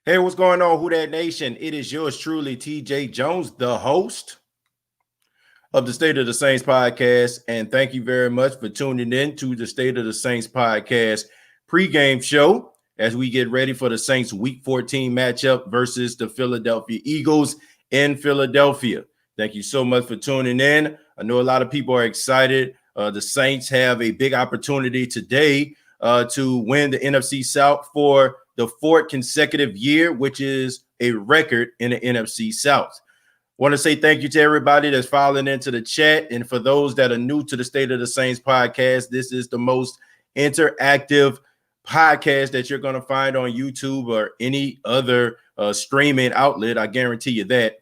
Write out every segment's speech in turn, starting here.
Hey, what's going on, Who Dat Nation? It is yours truly, TJ Jones, the host of the State of the Saints podcast. And thank you very much for tuning in to the State of the Saints podcast pregame show as we get ready for the Saints Week 14 matchup versus the Philadelphia Eagles in Philadelphia. Thank you so much for tuning in. I know a lot of people are excited. The Saints have a big opportunity today to win the NFC South for the fourth consecutive year, which is a record in the NFC South. Want to say thank you to everybody that's filing into the chat. And for those that are new to the State of the Saints podcast, this is the most interactive podcast that you're going to find on YouTube or any other streaming outlet. I guarantee you that.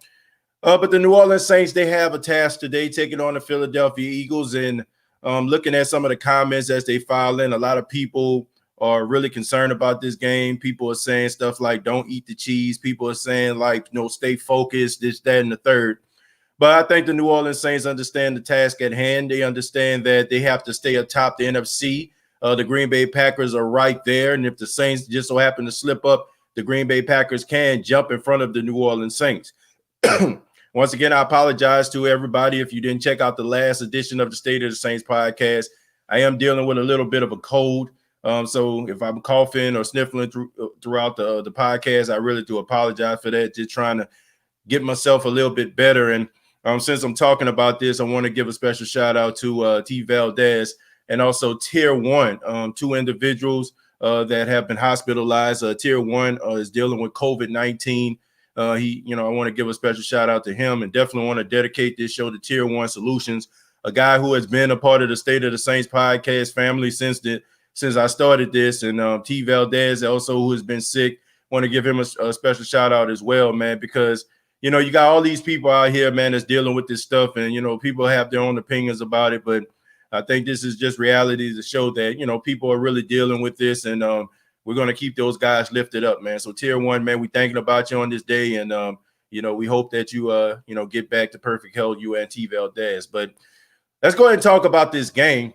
But the New Orleans Saints, they have a task today, taking on the Philadelphia Eagles. And looking at some of the comments as they file in, a lot of people are really concerned about this game. People are saying stuff like, don't eat the cheese. People are saying, like, stay focused, this, that, and the third. But I think the New Orleans Saints understand the task at hand. They understand that they have to stay atop the NFC. The Green Bay Packers are right there. And if the Saints just so happen to slip up, the Green Bay Packers can jump in front of the New Orleans Saints. Once again, I apologize to everybody if you didn't check out the last edition of the State of the Saints podcast. I am dealing with a little bit of a cold. So if I'm coughing or sniffling throughout the podcast, I really do apologize for that. Just trying to get myself a little bit better. And since I'm talking about this, I want to give a special shout out to T. Valdez and also Tier 1, two individuals that have been hospitalized. Tier 1 is dealing with COVID-19. I want to give a special shout out to him, and definitely want to dedicate this show to Tier 1 Solutions, a guy who has been a part of the State of the Saints podcast family since I started this. And T. Valdez also, who has been sick, want to give him a special shout out as well, man, because, you got all these people out here, man, that's dealing with this stuff, and, people have their own opinions about it. But I think this is just reality to show that, people are really dealing with this, and we're going to keep those guys lifted up, man. So Tier 1, man, we thinking about you on this day. And, we hope that you, get back to perfect health, you and T. Valdez. But let's go ahead and talk about this game.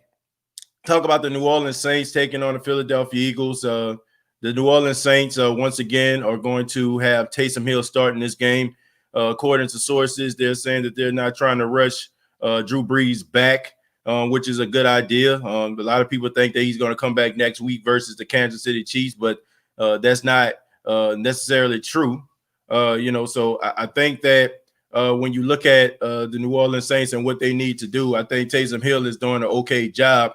Talk about the New Orleans Saints taking on the Philadelphia Eagles. The New Orleans Saints, once again, are going to have Taysom Hill starting this game. According to sources, they're saying that they're not trying to rush Drew Brees back, which is a good idea. A lot of people think that he's going to come back next week versus the Kansas City Chiefs, but that's not necessarily true. So I think that when you look at the New Orleans Saints and what they need to do, I think Taysom Hill is doing an okay job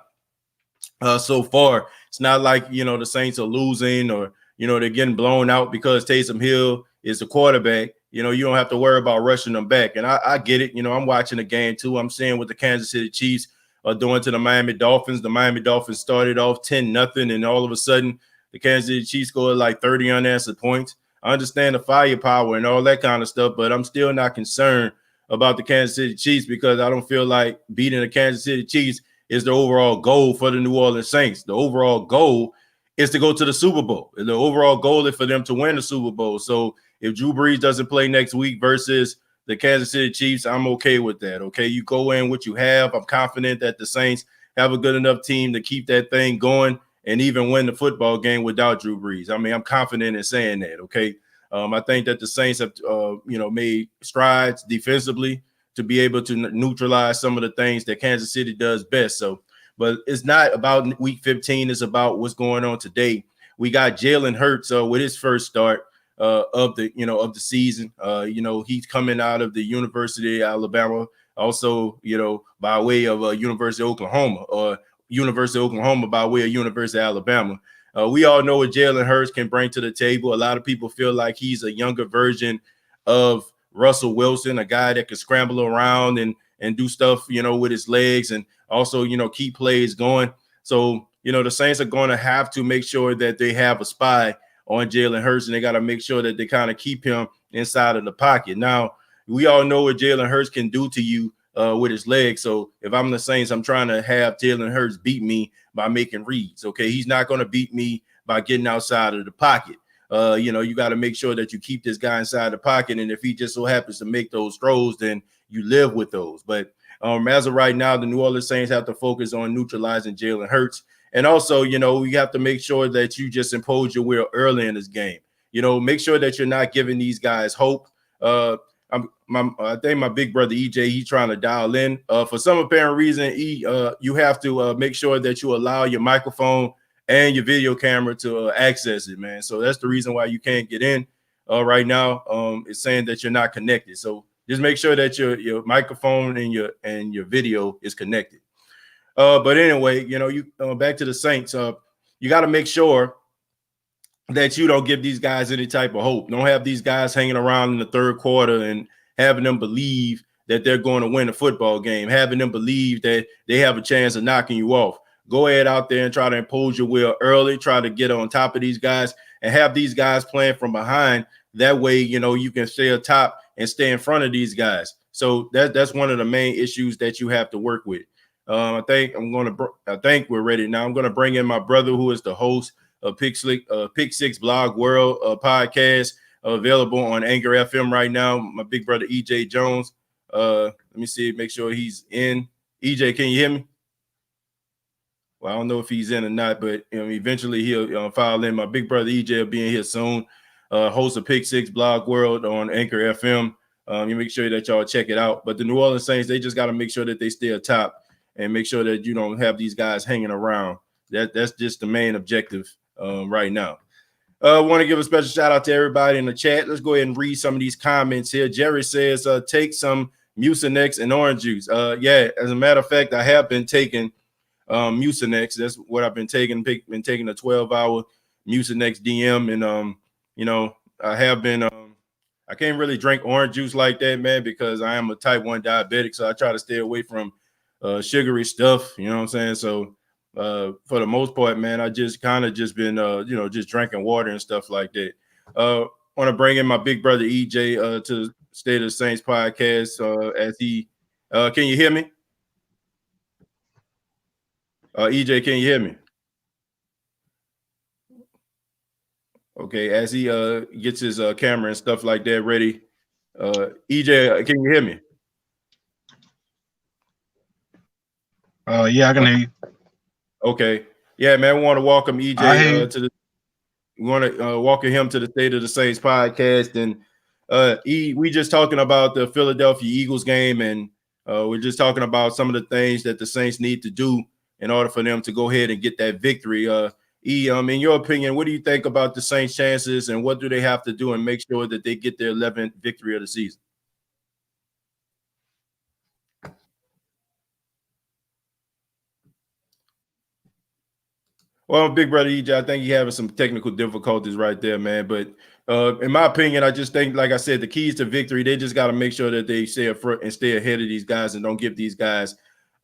so far. It's not like, the Saints are losing or, they're getting blown out because Taysom Hill is the quarterback. You don't have to worry about rushing them back. And I get it. I'm watching the game too. I'm seeing what the Kansas City Chiefs are doing to the Miami Dolphins. The Miami Dolphins started off 10-0, and all of a sudden the Kansas City Chiefs scored like 30 unanswered points. I understand the firepower and all that kind of stuff, but I'm still not concerned about the Kansas City Chiefs because I don't feel like beating the Kansas City Chiefs is the overall goal for the New Orleans Saints. The overall goal is to go to the Super Bowl. The overall goal is for them to win the Super Bowl. So if Drew Brees doesn't play next week versus the Kansas City Chiefs, I'm okay with that. Okay, you go in what you have. I'm confident that the Saints have a good enough team to keep that thing going and even win the football game without Drew Brees. I mean, I'm confident in saying that. Okay, I think that the Saints have made strides defensively to be able to neutralize some of the things that Kansas City does best. So, but it's not about week 15. It's about what's going on today. We got Jaylen Hurst with his first start of the season. He's coming out of the University of Alabama, also, by way of University of Oklahoma, or University of Oklahoma by way of University of Alabama. We all know what Jaylen Hurst can bring to the table. A lot of people feel like he's a younger version of Russell Wilson, a guy that can scramble around and do stuff, with his legs, and also, keep plays going. So, the Saints are going to have to make sure that they have a spy on Jaylen Hurst, and they got to make sure that they kind of keep him inside of the pocket. Now, we all know what Jaylen Hurst can do to you with his legs. So if I'm the Saints, I'm trying to have Jaylen Hurst beat me by making reads. Okay, he's not going to beat me by getting outside of the pocket. You got to make sure that you keep this guy inside the pocket. And if he just so happens to make those throws, then you live with those. But as of right now, the New Orleans Saints have to focus on neutralizing Jaylen Hurst. And also, we have to make sure that you just impose your will early in this game. make sure that you're not giving these guys hope. I think my big brother EJ, he's trying to dial in. For some apparent reason, you have to make sure that you allow your microphone and your video camera to access it, man. So that's the reason why you can't get in right now. It's saying that you're not connected. So just make sure that your microphone and your video is connected. But anyway, you back to the Saints. You got to make sure that you don't give these guys any type of hope. Don't have these guys hanging around in the third quarter and having them believe that they're going to win a football game, having them believe that they have a chance of knocking you off. Go ahead out there and try to impose your will early, try to get on top of these guys and have these guys playing from behind. That way, you can stay atop and stay in front of these guys. So that's one of the main issues that you have to work with. I think we're ready now. I'm going to bring in my brother, who is the host of Pick Six Blog World podcast, available on Anchor FM right now. My big brother EJ Jones. Let me see, make sure he's in. EJ, can you hear me? Well, I don't know if he's in or not, but eventually he'll file in. My big brother EJ will be in here soon. Host of Pick Six Blog World on Anchor FM. You make sure that y'all check it out. But the New Orleans Saints, they just got to make sure that they stay atop and make sure that you don't have these guys hanging around. That's just the main objective right now. I want to give a special shout out to everybody in the chat. Let's go ahead and read some of these comments here. Jerry says, take some Mucinex and orange juice. Yeah, as a matter of fact, I have been taking Mucinex. That's what I've been taking. Been taking a 12-hour Mucinex DM, and I have been. I can't really drink orange juice like that, man, because I am a type 1 diabetic. So I try to stay away from sugary stuff. You know what I'm saying? So for the most part, man, I just been just drinking water and stuff like that. Want to bring in my big brother EJ to the State of the Saints podcast as he can you hear me? EJ, can you hear me? Okay, as he gets his camera and stuff like that ready. EJ, can you hear me? Yeah, I can hear you. Okay. Yeah, man, we want to welcome EJ we want to welcome him to the State of the Saints podcast. And we just talking about the Philadelphia Eagles game, and we're just talking about some of the things that the Saints need to do in order for them to go ahead and get that victory. In your opinion, what do you think about the Saints' chances, and what do they have to do and make sure that they get their 11th victory of the season? Well, big brother EJ, I think you're having some technical difficulties right there, man. But in my opinion, I just think, like I said, the keys to victory, they just got to make sure that they stay up front and stay ahead of these guys and don't give these guys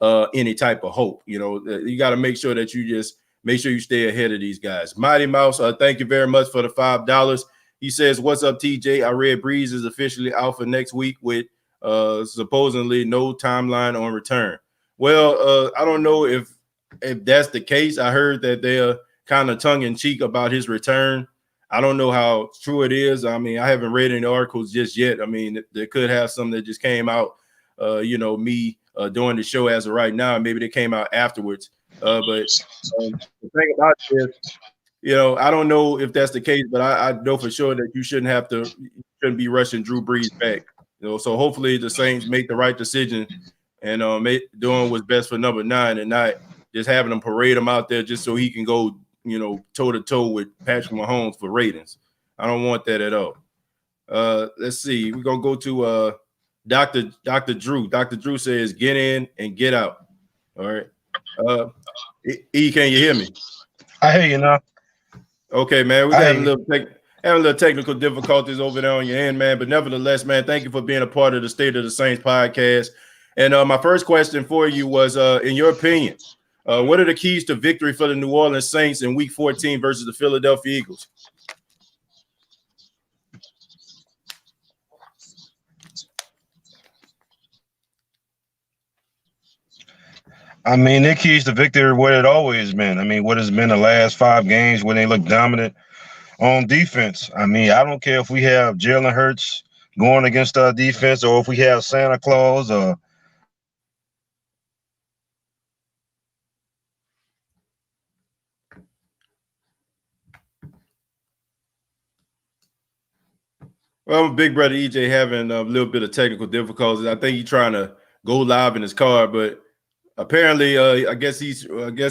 any type of hope. You got to make sure that you just make sure you stay ahead of these guys. Mighty Mouse, thank you very much for the $5. He says, "What's up, TJ? I read Breeze is officially out for next week with supposedly no timeline on return." Well, I don't know if that's the case. I heard that they're kind of tongue-in-cheek about his return. I don't know how true it is. I mean, I haven't read any articles just yet. I mean, they could have some that just came out, me doing the show as of right now. Maybe they came out afterwards. But the thing about this, I don't know if that's the case, but I know for sure that you shouldn't be rushing Drew Brees back. So hopefully the Saints make the right decision and doing what's best for number 9 and not just having him parade him out there just so he can go, toe to toe with Patrick Mahomes for ratings. I don't want that at all. Let's see. We're gonna go to Dr. Drew. Dr. Drew says, "Get in and get out." All right. Can you hear me? I hear you now. Okay, man. We're having a little technical difficulties over there on your end, man. But nevertheless, man, thank you for being a part of the State of the Saints podcast. And my first question for you was, in your opinion, what are the keys to victory for the New Orleans Saints in Week 14 versus the Philadelphia Eagles? I mean, their keys to victory what it always been. I mean, what has been the last 5 games when they look dominant on defense. I mean, I don't care if we have Jaylen Hurst going against our defense or if we have Santa Claus or Well, Big Brother EJ having a little bit of technical difficulties. I think he's trying to go live in his car, but apparently, I guess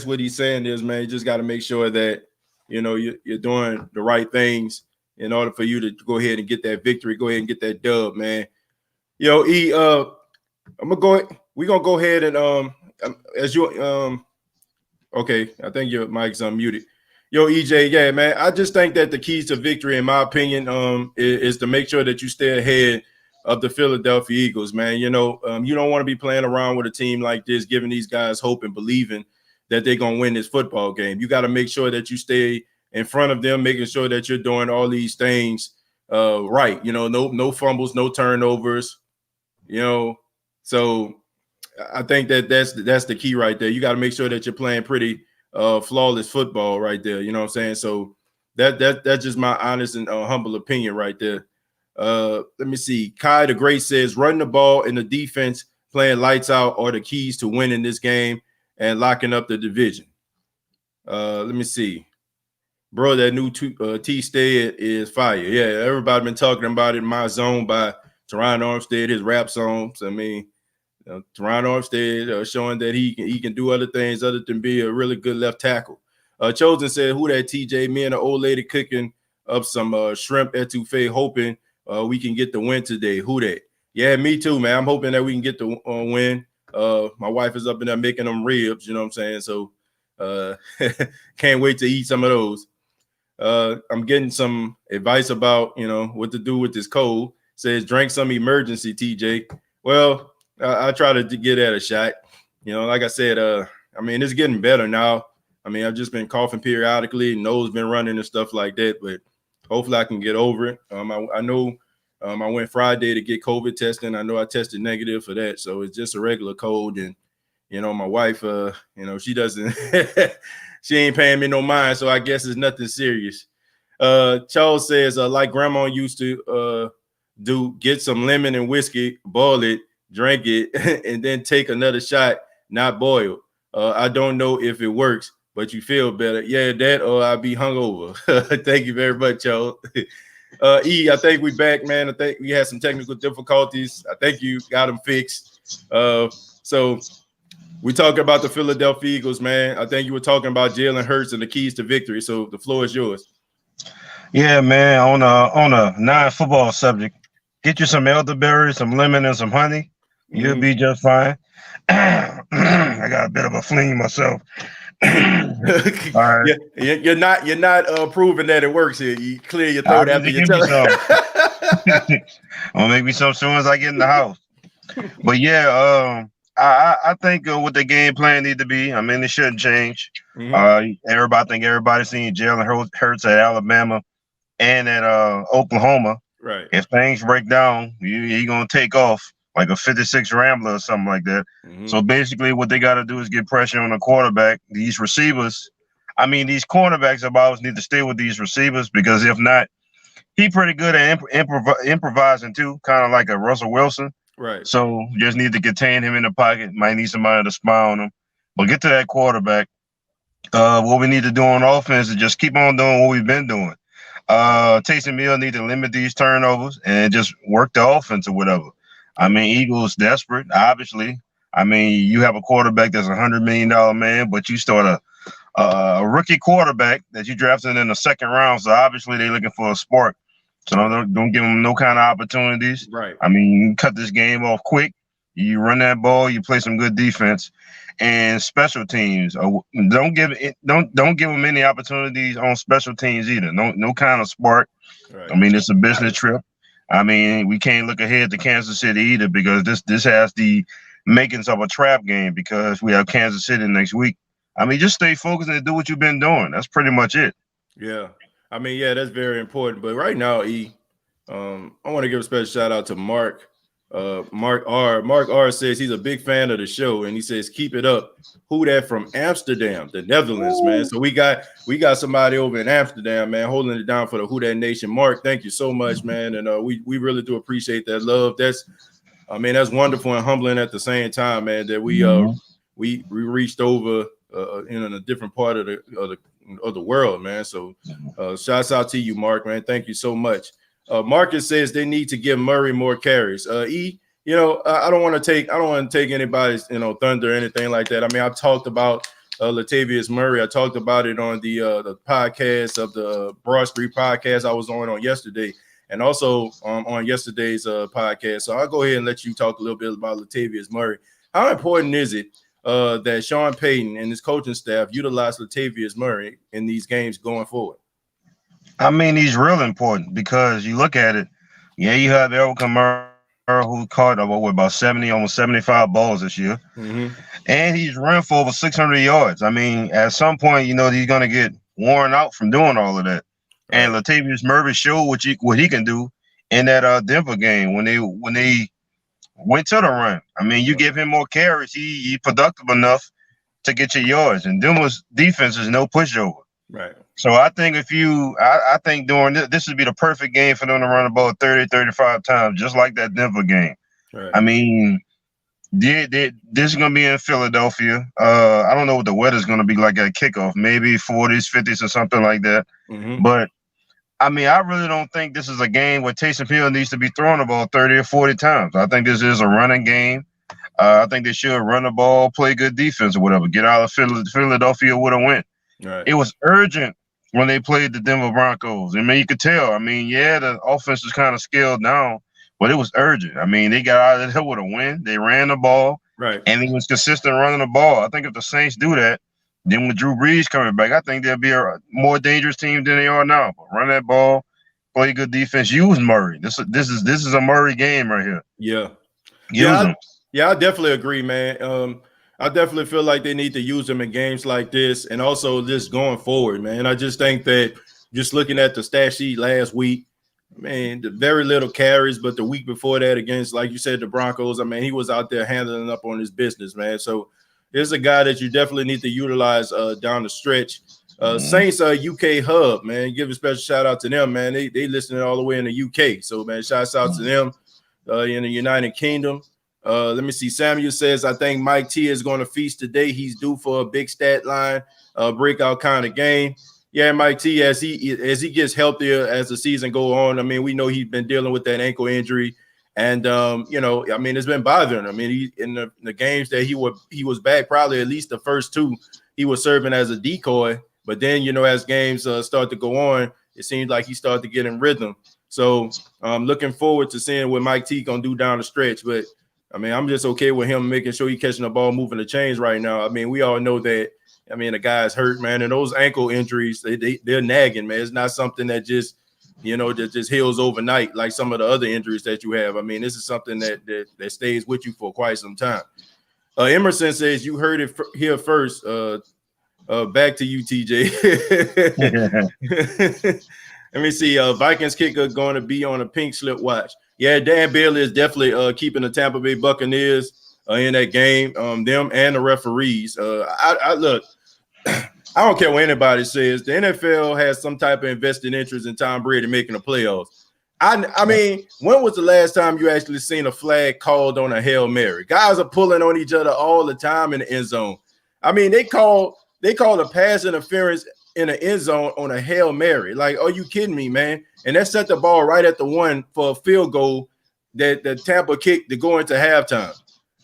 what he's saying is, man, you just got to make sure that you're doing the right things in order for you to go ahead and get that victory. Go ahead and get that dub, man. I'm gonna go. We're gonna go ahead and as you okay, I think your mic's unmuted. EJ, yeah, man. I just think that the keys to victory, in my opinion, is to make sure that you stay ahead of the Philadelphia Eagles, man. You don't want to be playing around with a team like this, giving these guys hope and believing that they're gonna win this football game. You got to make sure that you stay in front of them, making sure that you're doing all these things right. No fumbles, no turnovers. So I think that's the key right there. You got to make sure that you're playing pretty flawless football right there. You know what I'm saying? So that's just my honest and humble opinion right there. Let me see. Kai the Great says running the ball and the defense playing lights out are the keys to winning this game and locking up the division. Let me see. Bro, that new T-Stead is fire. Yeah, everybody been talking about it. My Zone by Teron Armstead, his rap songs. I mean, Teron Armstead showing that he can do other things other than be a really good left tackle. Chosen said, who that TJ? Me and the old lady cooking up some shrimp etouffee, hoping we can get the win today. Who that? Yeah, me too, man. I'm hoping that we can get the win. My wife is up in there making them ribs, you know what I'm saying? So can't wait to eat some of those. I'm getting some advice about, what to do with this cold. Says drink some emergency, TJ. Well, I try to get at a shot. Like I said, it's getting better now. I've just been coughing periodically, nose been running and stuff like that, but hopefully I can get over it. I know I went Friday to get COVID testing. I know I tested negative for that. So it's just a regular cold. And, my wife, she doesn't, she ain't paying me no mind. So I guess it's nothing serious. Charles says, like grandma used to do, get some lemon and whiskey, boil it, drink it, and then take another shot, not boiled. I don't know if it works, but you feel better. Yeah, that or I'll be hungover. Thank you very much, Charles. I think we back, man. I think we had some technical difficulties. I think you got them fixed. So we talking about the Philadelphia Eagles, man. I think you were talking about Jaylen Hurst and the keys to victory. So the floor is yours. Yeah, man. On a non-football subject, get you some elderberry, some lemon, and some honey. You'll be just fine. I got a bit of a fling myself. All right. Yeah, you're not proving that it works here. You clear your throat after you tell it. I'll make me some soon as I get in the house. But yeah, I think what the game plan need to be. It shouldn't change. Everybody's seen Jaylen Hurts at Alabama and at Oklahoma. Right. If things break down, you're gonna take off like a 56 Rambler or something like that. So basically what they got to do is get pressure on the quarterback. These receivers, these cornerbacks of ours need to stay with these receivers, because if not, he pretty good at improvising too, kind of like a Russell Wilson. Right. So just need to contain him in the pocket. Might need somebody to spy on him. But get to that quarterback. What we need to do on offense is just keep on doing what we've been doing. Taysom Hill need to limit these turnovers and just work the offense or whatever. Eagles desperate, obviously. You have a quarterback that's $100 million man, but you start a rookie quarterback that you drafted in the second round. So obviously they're looking for a spark. So don't give them no kind of opportunities. Right. You cut this game off quick. You run that ball. You play some good defense and special teams. Don't give them any opportunities on special teams either. No kind of spark. Right. It's a business trip. We can't look ahead to Kansas City either, because this has the makings of a trap game, because we have Kansas City next week. Just stay focused and do what you've been doing. That's pretty much it. Yeah. That's very important. But right now, I want to give a special shout out to Mark. Mark R says he's a big fan of the show, and he says keep it up. Who that from Amsterdam, the Netherlands, man. So we got somebody over in Amsterdam, man, holding it down for the Who That Nation. Mark, thank you so much, man, and we really do appreciate that love. That's wonderful and humbling at the same time, man, that we reached over in a different part of the world, man. So shouts out to you, Mark, man. Thank you so much. Marcus says they need to give Murray more carries. I don't want to take anybody's thunder or anything like that. I mean, I've talked about Latavius Murray. I talked about it on the podcast of the Broad Street podcast I was on yesterday, and also on yesterday's podcast. So I'll go ahead and let you talk a little bit about Latavius Murray. How important is it that Sean Payton and his coaching staff utilize Latavius Murray in these games going forward? I mean, he's real important because you look at it. Yeah, you have Alvin Kamara, who caught about 70, almost 75 balls this year. Mm-hmm. And he's run for over 600 yards. I mean, at some point, he's going to get worn out from doing all of that. Right. And Latavius Murray showed what he can do in that Denver game when they went to the run. I mean, you give him more carries, he productive enough to get your yards. And Denver's defense is no pushover. Right. So I think I think during this would be the perfect game for them to run the ball 30, 35 times, just like that Denver game. Right. I mean, this is going to be in Philadelphia. I don't know what the weather's going to be like at kickoff, maybe 40s, 50s or something like that. Mm-hmm. But, I mean, I really don't think this is a game where Taysom Hill needs to be throwing the ball 30 or 40 times. I think this is a running game. I think they should run the ball, play good defense or whatever, get out of Philadelphia with a win. Right. It was urgent when they played the Denver Broncos. I mean, you could tell. I mean, yeah, the offense was kind of scaled down, but it was urgent. I mean, they got out of there with a win. They ran the ball, right, and he was consistent running the ball. I think if the Saints do that, then with Drew Brees coming back, I think they'll be a more dangerous team than they are now. But run that ball, play good defense, use Murray. This is a Murray game right here. Yeah, use him. I definitely agree, man. I definitely feel like they need to use him in games like this, and also just going forward, man. I just think that just looking at the stat sheet last week, man, very little carries, but the week before that against, like you said, the Broncos, I mean, he was out there handling up on his business, man. So there's a guy that you definitely need to utilize down the stretch. Saints UK hub, man, give a special shout out to them, man. They listening all the way in the UK. So, man, shouts out to them in the United Kingdom. Let me see. Samuel says, I think Mike T is going to feast today. He's due for a big stat line, breakout kind of game. Yeah, Mike T, as he gets healthier as the season go on. I mean, we know he's been dealing with that ankle injury, and I mean, it's been bothering him. I mean, he in the games that he was back, probably at least the first two, he was serving as a decoy. But then, as games start to go on, it seems like he started to get in rhythm. So I'm looking forward to seeing what Mike T gonna do down the stretch. But I mean, I'm just okay with him making sure he's catching the ball, moving the chains right now. I mean, we all know that. I mean, the guy's hurt, man, and those ankle injuries, they're nagging, man. It's not something that just heals overnight like some of the other injuries that you have. I mean, this is something that stays with you for quite some time. Emerson says you heard it here first. Back to you, TJ. Let me see. Vikings kicker going to be on a pink slip watch. Yeah, Dan Bailey is definitely keeping the Tampa Bay Buccaneers in that game. Them and the referees. I look. I don't care what anybody says. The NFL has some type of invested interest in Tom Brady making the playoffs. I mean, when was the last time you actually seen a flag called on a Hail Mary? Guys are pulling on each other all the time in the end zone. I mean, they call a pass interference in the end zone on a Hail Mary. Like, are you kidding me, man? And that set the ball right at the one for a field goal that Tampa kicked to go into halftime.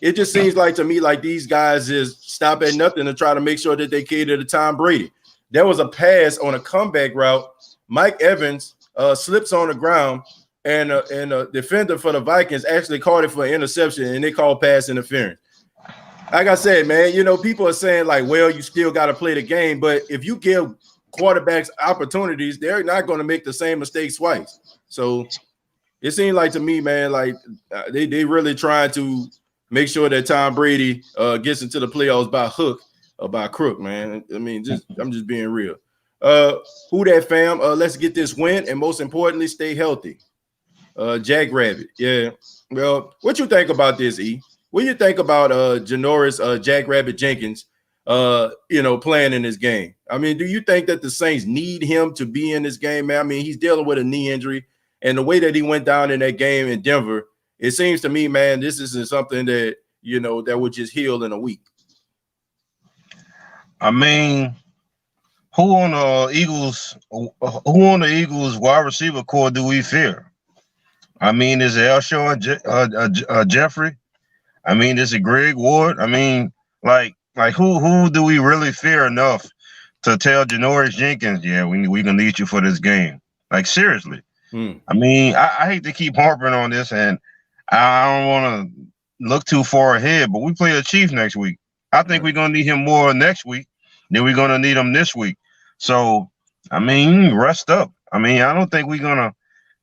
It just seems like to me like these guys just stop at nothing to try to make sure that they cater to Tom Brady. There was a pass on a comeback route. Mike Evans slips on the ground, and a defender for the Vikings actually called it for an interception, and they called pass interference. Like I said, man, people are saying like, well, you still got to play the game, but if you give quarterbacks opportunities, they're not going to make the same mistakes twice. So it seems like to me, man, like they really trying to make sure that Tom Brady gets into the playoffs by hook or by crook, man. I mean, I'm just being real. Who that, fam? Let's get this win, and most importantly, stay healthy. Jackrabbit, yeah. Well, what you think about this, E? What do you think about Janoris Jackrabbit Jenkins, playing in this game? I mean, do you think that the Saints need him to be in this game, man? I mean, he's dealing with a knee injury, and the way that he went down in that game in Denver, it seems to me, man, this isn't something that, that would just heal in a week. I mean, who on the Eagles wide receiver core do we fear? I mean, is it Elshaw Jeffrey? I mean, is it Greg Ward? I mean, like who do we really fear enough to tell Janoris Jenkins, yeah, we gonna need you for this game? Like seriously. I mean, I hate to keep harping on this, and I don't want to look too far ahead, but we play the Chiefs next week. I think we're gonna need him more next week than we're gonna need him this week. So, I mean, rest up. I mean, I don't think we're gonna.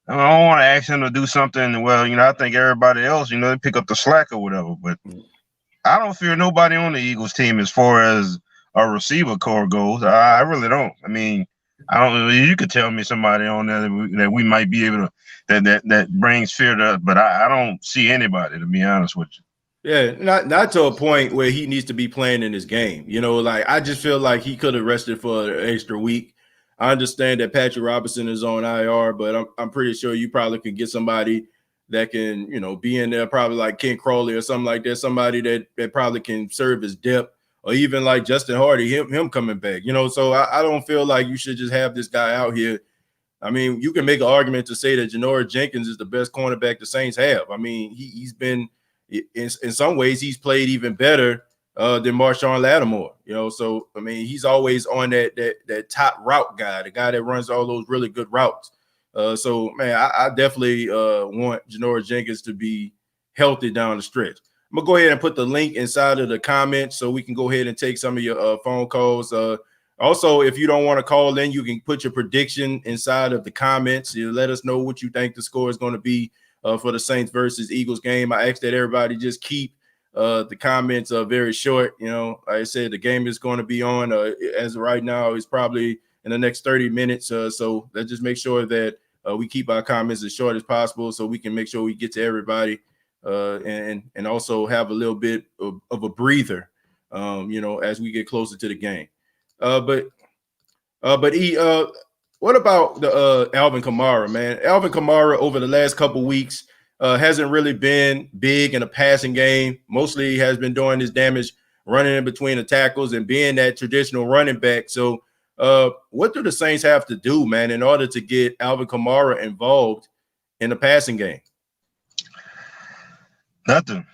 I don't want to ask him to do something. Well, I think everybody else, they pick up the slack or whatever. But I don't fear nobody on the Eagles team as far as a receiver core goes. I really don't. I mean, I don't know. You could tell me somebody on there that we might be able to that brings fear to us, but I don't see anybody, to be honest with you. Yeah, not to a point where he needs to be playing in this game. Like I just feel like he could have rested for an extra week. I understand that Patrick Robinson is on IR, but I'm pretty sure you probably could get somebody that can, be in there, probably like Ken Crawley or something like that, somebody that probably can serve as depth, or even like Justin Hardy, him coming back. So I don't feel like you should just have this guy out here. I mean, you can make an argument to say that Janoris Jenkins is the best cornerback the Saints have. I mean, he's been in some ways he's played even better than Marshawn Lattimore. So I mean, he's always on that top route guy, the guy that runs all those really good routes. So man, I definitely want Janoris Jenkins to be healthy down the stretch. I'm gonna go ahead and put the link inside of the comments so we can go ahead and take some of your phone calls. Also, if you don't want to call in, you can put your prediction inside of the comments. You let us know what you think the score is going to be for the Saints versus Eagles game. I ask that everybody just keep the comments very short. Like I said, the game is going to be on as of right now. It's probably in the next 30 minutes. So let's just make sure that we keep our comments as short as possible so we can make sure we get to everybody and also have a little bit of a breather, as we get closer to the game. But what about the Alvin Kamara, man? Alvin Kamara over the last couple weeks hasn't really been big in a passing game. Mostly has been doing his damage running in between the tackles and being that traditional running back. So what do the Saints have to do, man, in order to get Alvin Kamara involved in the passing game? Nothing.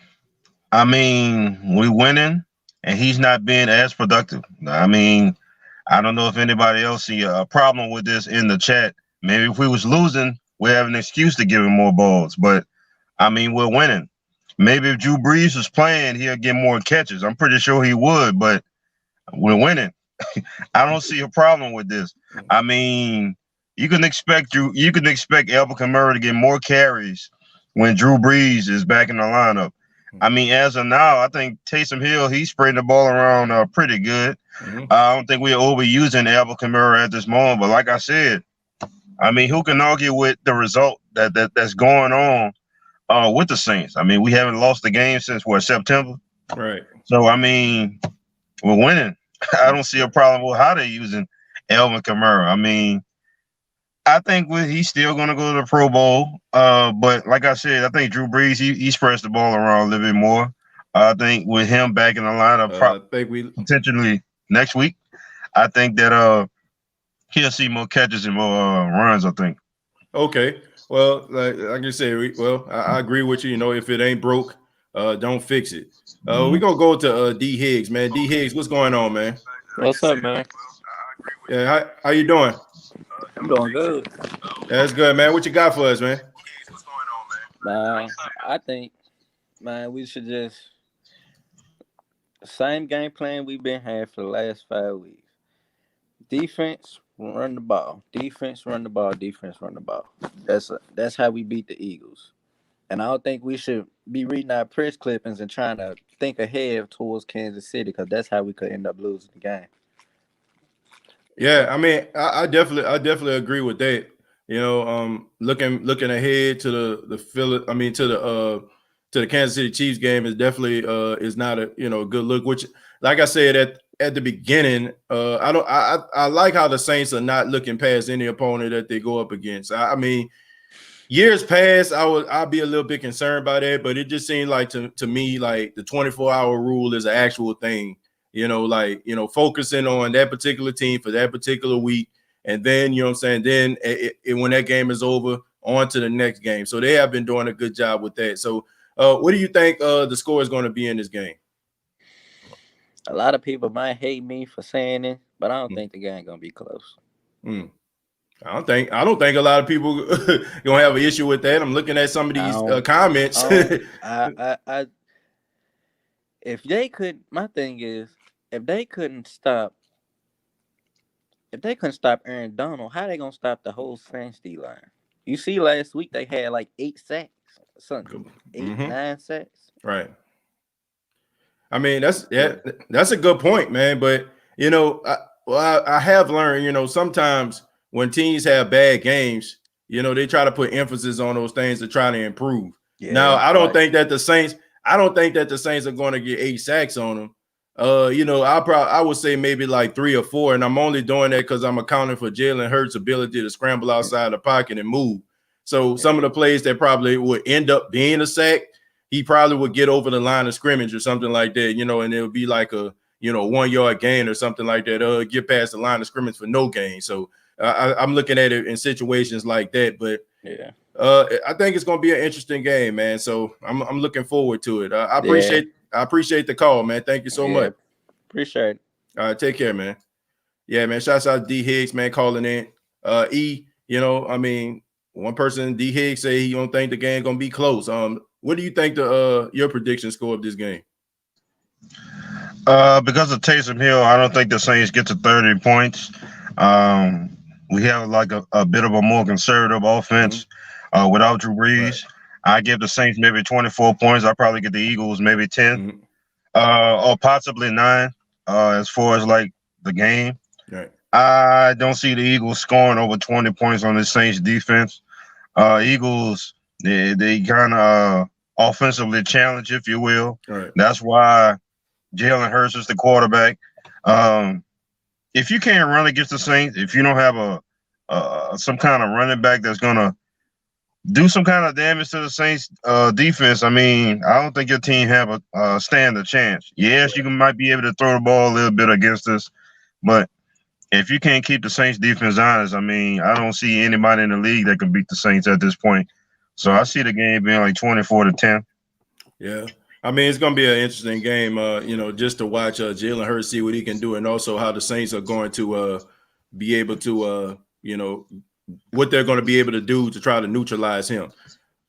I mean, we winning, and he's not being as productive. I mean, I don't know if anybody else see a problem with this in the chat. Maybe if we was losing, we have an excuse to give him more balls. But, I mean, we're winning. Maybe if Drew Brees was playing, he'll get more catches. I'm pretty sure he would, but we're winning. I don't see a problem with this. I mean, you can expect Alvin Kamara to get more carries when Drew Brees is back in the lineup. I mean, as of now, I think Taysom Hill, he's spreading the ball around pretty good. I don't think we're overusing Alvin Kamara at this moment. But like I said, I mean, who can argue with the result that's going on with the Saints? I mean, we haven't lost the game since, September? Right. So, I mean, we're winning. I don't see a problem with how they're using Alvin Kamara. I mean, I think he's still going to go to the Pro Bowl. But like I said, I think Drew Brees, he spreads the ball around a little bit more. I think with him back in the lineup, potentially next week, I think that he'll see more catches and more runs, I think. Okay. Well, like I said, I agree with you. If it ain't broke, don't fix it. We're going to go to D. Higgs, man. D. Higgs, what's going on, man? What's up, man? Yeah, how you doing? I'm doing good. That's good, man. What you got for us, man? Man, I think, man, we should just same game plan we've been having for the last 5 weeks. Defense, run the ball. Defense, run the ball. Defense, run the ball. That's how we beat the Eagles. And I don't think we should be reading our press clippings and trying to think ahead towards Kansas City because that's how we could end up losing the game. Yeah, I mean, I definitely agree with that. Looking ahead to the Kansas City Chiefs game is definitely is not a good look. Which, like I said at the beginning, I like how the Saints are not looking past any opponent that they go up against. I mean, years past, I'd be a little bit concerned by that, but it just seemed like to me like the 24-hour rule is an actual thing. Focusing on that particular team for that particular week. And then, then when that game is over, on to the next game. So they have been doing a good job with that. So what do you think the score is going to be in this game? A lot of people might hate me for saying it, but I don't think the game gonna be close. I don't think a lot of people gonna have an issue with that. I'm looking at some of these comments. If they could, my thing is, if they couldn't stop Aaron Donald, how they gonna stop the whole Saints D line? You see, last week they had like 8 sacks, something, 9 sacks. Right. I mean, that's a good point, man. But you know, I have learned, you know, sometimes when teams have bad games, you know, they try to put emphasis on those things to try to improve. Yeah, now, I don't think that the Saints are going to get 8 sacks on them. You know, I would say maybe like 3 or 4, and I'm only doing that because I'm accounting for Jaylen Hurts' ability to scramble outside the pocket and move. So some of the plays that probably would end up being a sack, he probably would get over the line of scrimmage or something like that, you know, and it would be like a, you know, 1 yard gain or something like that, get past the line of scrimmage for no gain. So I'm looking at it in situations like that. But yeah, I think it's going to be an interesting game, man. So I'm looking forward to it. I appreciate the call, man. Thank you so much. Appreciate it. All right, take care, man. Yeah, man. Shouts out to D Higgs, man, calling in. You know, I mean, one person, D Higgs, say he don't think the game gonna be close. What do you think your prediction score of this game? Because of Taysom Hill, I don't think the Saints get to 30 points. We have like a bit of a more conservative offense without Drew Brees. Right. I give the Saints maybe 24 points. I probably get the Eagles maybe 10 or possibly 9 as far as like the game. Right. I don't see the Eagles scoring over 20 points on the Saints defense. Eagles, they kind of offensively challenge, if you will. Right. That's why Jaylen Hurst is the quarterback. If you can't run against the Saints, if you don't have some kind of running back that's gonna do some kind of damage to the Saints defense, I mean, I don't think your team have stand a chance. Yes, you might be able to throw the ball a little bit against us, but if you can't keep the Saints defense honest, I mean, I don't see anybody in the league that can beat the Saints at this point. So I see the game being like 24-10. Yeah. I mean, it's going to be an interesting game, you know, just to watch Jaylen Hurst see what he can do, and also how the Saints are going to be able to, you know, what they're going to be able to do to try to neutralize him.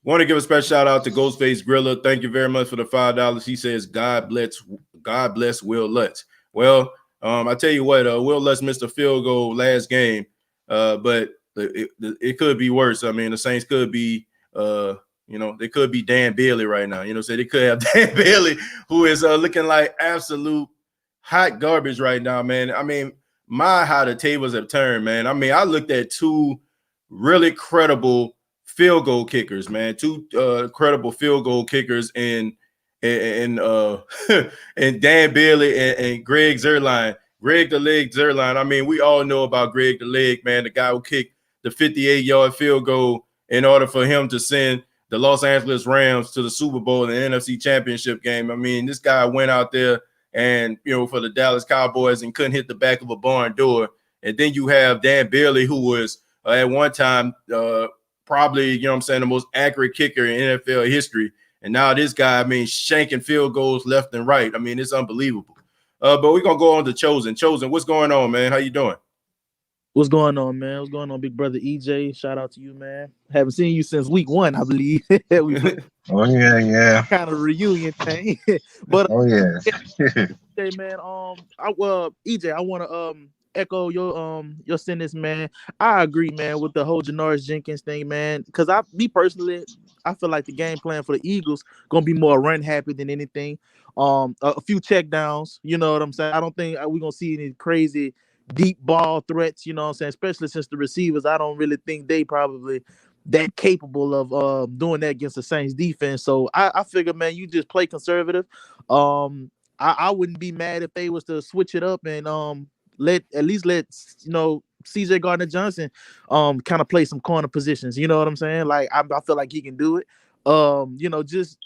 Want to give a special shout out to Ghostface Griller. Thank you very much for the $5. He says, God bless Will Lutz. Well, I tell you what, Will Lutz missed a field goal last game, but it could be worse. I mean, the Saints could be, you know, they could be Dan Bailey right now. You know, so they could have Dan Bailey, who is looking like absolute hot garbage right now, man. I mean, how the tables have turned, man. I mean, I looked at 2 really credible field goal kickers, man. 2 credible field goal kickers in Dan Bailey and Greg Zuerlein. Greg the Leg Zuerlein. I mean, we all know about Greg the Leg, man, the guy who kicked the 58-yard field goal in order for him to send the Los Angeles Rams to the Super Bowl and the NFC Championship game. I mean, this guy went out there and, you know, for the Dallas Cowboys and couldn't hit the back of a barn door. And then you have Dan Bailey, who was at one time probably, you know what I'm saying, the most accurate kicker in NFL history. And now this guy, I mean, shanking field goals left and right. I mean, it's unbelievable. But we're going to go on to Chosen. Chosen, what's going on, man? How you doing? What's going on, man? What's going on, big brother EJ? Shout out to you, man. Haven't seen you since week 1, I believe. Oh, yeah. Kind of reunion thing. But oh, yeah. Hey, man, EJ, I want to echo your sentence, man. I agree, man, with the whole Janoris Jenkins thing, man. Because me personally, I feel like the game plan for the Eagles gonna be more run happy than anything. A few check downs, you know what I'm saying? I don't think we're gonna see any crazy deep ball threats, you know what I'm saying? Especially since the receivers, I don't really think they probably that capable of doing that against the Saints defense. So I figure, man, you just play conservative. I wouldn't be mad if they was to switch it up and let you know CJ Gardner-Johnson kind of play some corner positions. You know what I'm saying? Like I feel like he can do it. Just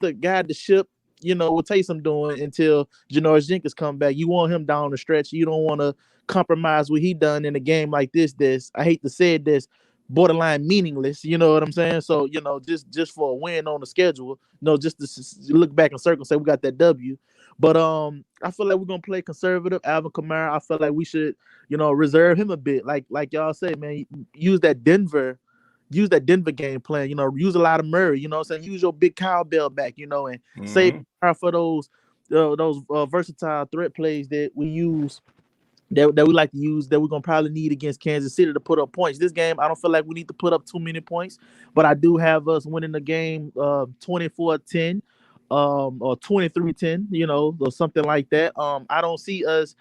to guide the ship, you know, with Taysom doing until Janoris Jenkins come back. You want him down the stretch. You don't want to compromise what he done in a game like this. I hate to say this, borderline meaningless. You know what I'm saying? So, just for a win on the schedule, just to look back in circle, say we got that W. But I feel like we're gonna play conservative. Alvin Kamara, I feel like we should, reserve him a bit. Like y'all say, man, use that Denver game plan. Use a lot of Murray. You know what I'm saying? Use your big cowbell back. And save for those versatile threat plays that we use. That we like to use, that we're gonna probably need against Kansas City to put up points. This game, I don't feel like we need to put up too many points, but I do have us winning the game 24-10, or 23-10, or something like that. I don't see us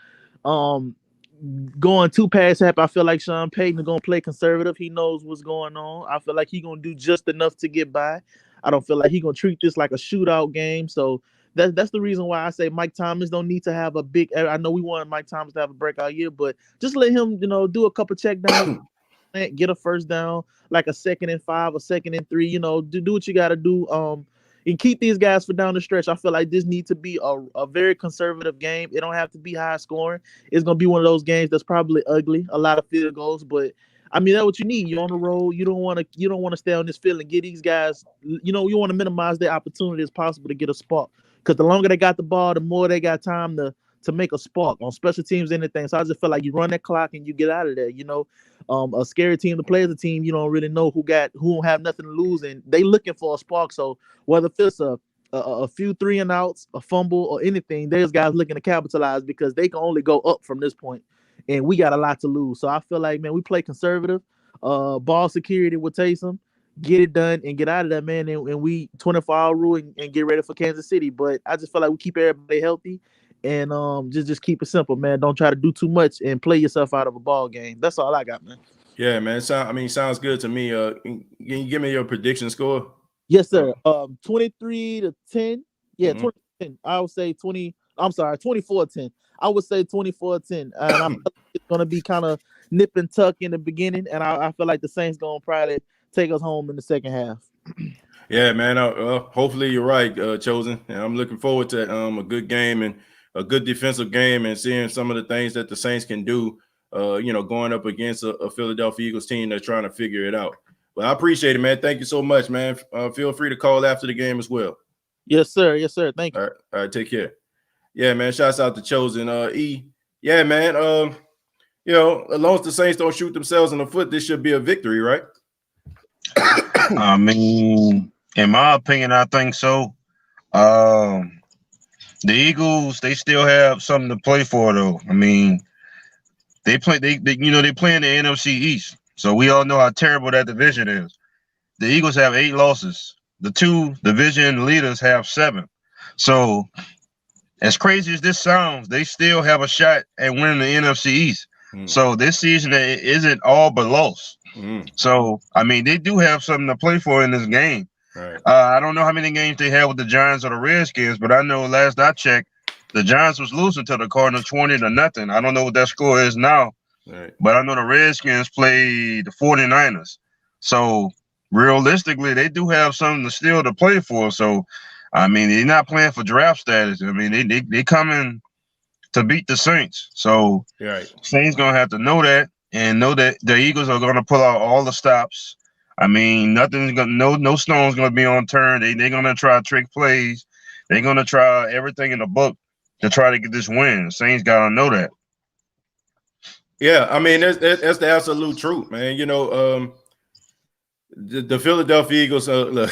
going too pass happy. I feel like Sean Payton is gonna play conservative. He knows what's going on. I feel like he's gonna do just enough to get by. I don't feel like he's gonna treat this like a shootout game. So that's the reason why I say Mike Thomas don't need to have a big. I know we want Mike Thomas to have a breakout year, but just let him, do a couple check downs, get a first down, like a 2nd and 5, a 2nd and 3. Do what you got to do. And keep these guys for down the stretch. I feel like this needs to be a very conservative game. It don't have to be high scoring. It's gonna be one of those games that's probably ugly, a lot of field goals, but I mean, that's what you need. You're on the road. You don't want to stay on this field and get these guys. You want to minimize their opportunity as possible to get a spark. Because the longer they got the ball, the more they got time to make a spark on special teams, anything. So I just feel like you run that clock and you get out of there. A scary team to play as a team, you don't really know who don't have nothing to lose, and they looking for a spark. So whether it's a few 3 and outs, a fumble, or anything, there's guys looking to capitalize because they can only go up from this point, and we got a lot to lose. So I feel like, man, we play conservative, ball security with Taysom. Get it done and get out of that, man, and we 24-hour rule and get ready for Kansas City. But I just feel like we keep everybody healthy and just keep it simple, man. Don't try to do too much and play yourself out of a ball game. That's all I got, man. Yeah, man. Sounds good to me. Can you give me your prediction score? Yes, sir. 23-10. Yeah, 20-10. I would say 20. I'm sorry, 24-10. I would say 24-10. And I feel like it's gonna be kind of nip and tuck in the beginning, and I feel like the Saints gonna probably take us home in the second half. Yeah, man. Hopefully you're right, Chosen. And I'm looking forward to a good game and a good defensive game and seeing some of the things that the Saints can do. Going up against a Philadelphia Eagles team that's trying to figure it out. But I appreciate it, man. Thank you so much, man. Feel free to call after the game as well. Yes, sir. Yes, sir. Thank you. All right. Take care. Yeah, man. Shouts out to Chosen. E. Yeah, man. As long as the Saints don't shoot themselves in the foot, this should be a victory, right? I mean, in my opinion, I think so. The Eagles, they still have something to play for, though. I mean, they play in the NFC East, so we all know how terrible that division is. The Eagles have 8 losses. The 2 division leaders have 7. So, as crazy as this sounds, they still have a shot at winning the NFC East. So this season it isn't all but loss. So, I mean, they do have something to play for in this game. Right. I don't know how many games they had with the Giants or the Redskins, but I know last I checked, the Giants was losing to the Cardinals 20-0. I don't know what that score is now, right, but I know the Redskins played the 49ers. So, realistically, they do have something still to play for. So, I mean, they're not playing for draft status. I mean, they coming to beat the Saints. So, right. Saints going to have to know that. And know that the Eagles are going to pull out all the stops. I mean, no stone's going to be unturned. They're going to try trick plays. They're going to try everything in the book to try to get this win. Saints got to know that. Yeah, I mean, that's the absolute truth, man. The Philadelphia Eagles, look,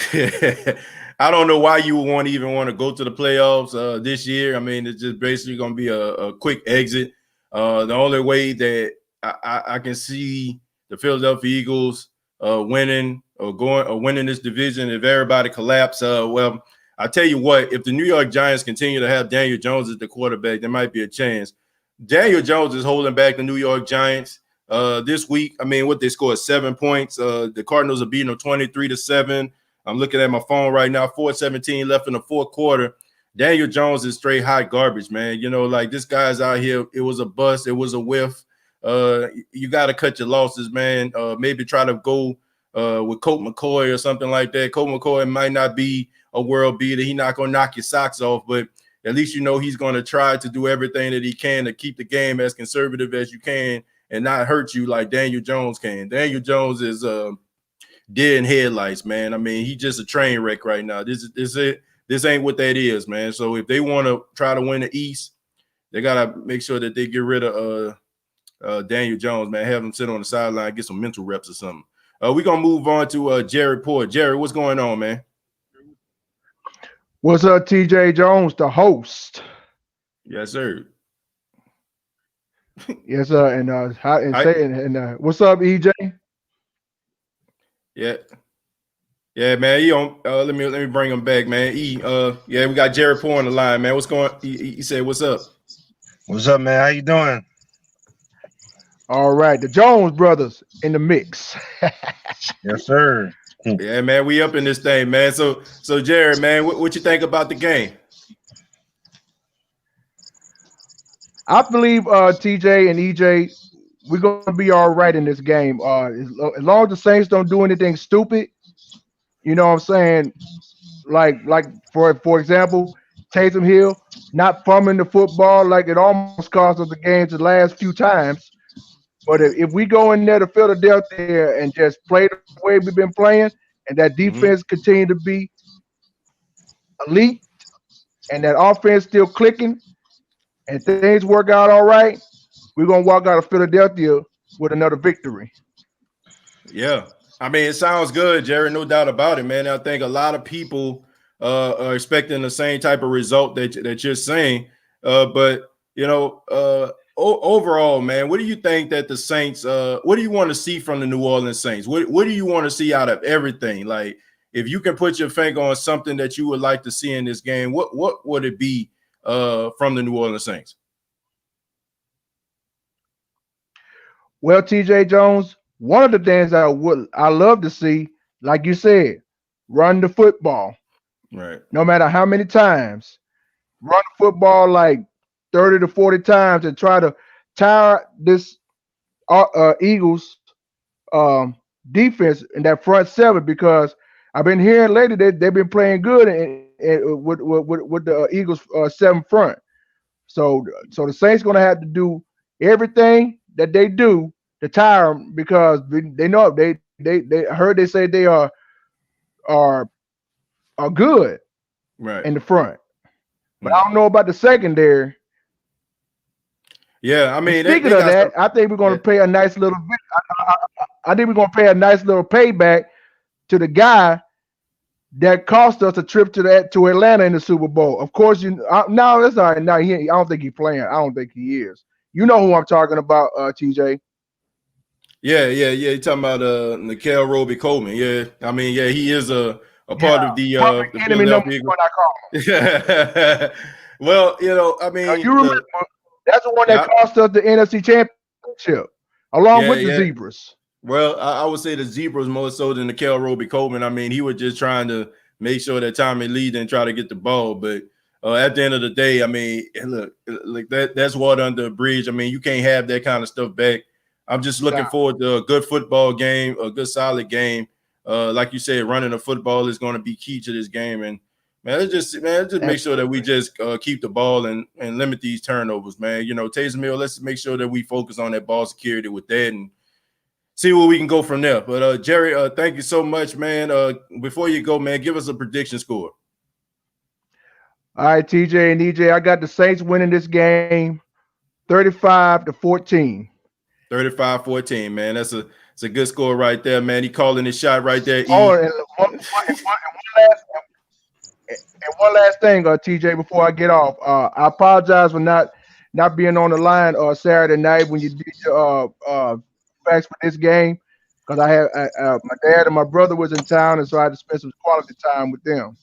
I don't know why you would even want to go to the playoffs this year. I mean, it's just basically going to be a quick exit. The only way that I can see the Philadelphia Eagles winning this division if everybody collapse. Well, I tell you what, if the New York Giants continue to have Daniel Jones as the quarterback, there might be a chance. Daniel Jones is holding back the New York Giants this week. I mean, what they scored 7 points. The Cardinals are beating them 23-7. I'm looking at my phone right now. 4:17 left in the fourth quarter. Daniel Jones is straight hot garbage, man. Like this guy's out here. It was a bust. It was a whiff. You got to cut your losses, man. Maybe try to go with Colt McCoy or something like that. Colt McCoy might not be a world beater. He's not going to knock your socks off, but at least he's going to try to do everything that he can to keep the game as conservative as you can and not hurt you like Daniel Jones can. Daniel Jones is dead in headlights, man. I mean, he's just a train wreck right now. This ain't what that is, man. So if they want to try to win the East, they gotta make sure that they get rid of Daniel Jones, man. Have him sit on the sideline, get some mental reps or something. We're gonna move on to Jerry Port. Jerry, what's going on, man? What's up, TJ Jones, the host? Yes, sir. Yes, sir. And what's up, EJ? Yeah, man. He on. Let me bring him back, man. Yeah, we got Jerry Port on the line, man. What's going? He said, "What's up?" What's up, man? How you doing? All right, the Jones brothers in the mix. Yes, sir. Yeah, man. We up in this thing, man. So Jerry, man, what you think about the game? I believe TJ and EJ, we're gonna be all right in this game. As long as the Saints don't do anything stupid, you know what I'm saying? Like for example, Taysom Hill not fumbling the football like it almost cost us the games the last few times. But if we go in there to Philadelphia and just play the way we've been playing, and that defense continue to be elite, and that offense still clicking, and things work out all right, we're gonna walk out of Philadelphia with another victory. Yeah, I mean, it sounds good, Jerry. No doubt about it, man. I think a lot of people are expecting the same type of result that you're saying. But you know, overall, man, what do you think that the Saints? What do you want to see from the New Orleans Saints? What do you want to see out of everything? Like, if you can put your finger on something that you would like to see in this game, what would it be from the New Orleans Saints? Well, TJ Jones, one of the things I love to see, like you said, run the football. Right. No matter how many times, run the football like 30 to 40 times and try to tire this Eagles defense in that front seven, because I've been hearing lately that they've been playing good with the Eagles 7 front. So the Saints going to have to do everything that they do to tire them, because they know they heard they say they are good right in the front, but I don't know about the secondary. Yeah, I mean, speaking of that, I think we're going to pay a nice little. I think we're going to pay a nice little payback to the guy that cost us a trip to Atlanta in the Super Bowl. Of course, no, that's all right. Now I don't think he's playing. I don't think he is. You know who I'm talking about, TJ? Yeah. You're talking about Nikel Roby-Coleman. Yeah, I mean, yeah, he is a part of the enemy number one, I call him. Well, you know, I mean, you remember that's the one that cost us the NFC Championship, along with the Zebras. Well, I would say the Zebras more so than Nikel Roby-Coleman. I mean, he was just trying to make sure that Tommy Lee didn't try to get the ball. But at the end of the day, I mean, look, like that's water under a bridge. I mean, you can't have that kind of stuff back. I'm just looking forward to a good football game, a good solid game. Like you said, running the football is going to be key to this game. And let's just make sure that we just keep the ball and limit these turnovers, man. You know, Taysom Hill, let's make sure that we focus on that ball security with that and see where we can go from there. But Jerry, thank you so much, man. Before you go, man, give us a prediction score. All right, TJ and EJ, I got the Saints winning this game 35-14. 35-14, man. It's a good score right there, man. He calling his shot right there. And one last thing, TJ, before I get off, I apologize for not being on the line Saturday night when you did your facts for this game, because I had my dad and my brother was in town, and so I had to spend some quality time with them.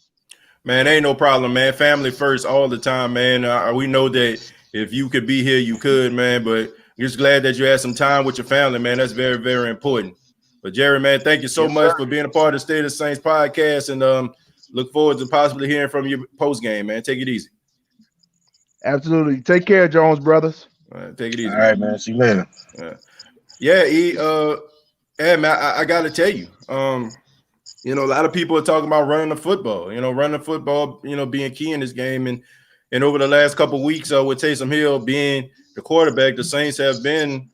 Man, ain't no problem, man. Family first all the time, man. We know that if you could be here, you could, man. But we're just glad that you had some time with your family, man. That's very, very important. But Jerry, man, thank you so much for being a part of the State of the Saints podcast, and look forward to possibly hearing from you post game, man. Take it easy. Absolutely. Take care, Jones brothers. All right, take it easy. All right, man. See you later. Yeah, man, I got to tell you, you know, a lot of people are talking about running the football, being key in this game. And over the last couple of weeks with Taysom Hill being the quarterback, the Saints have been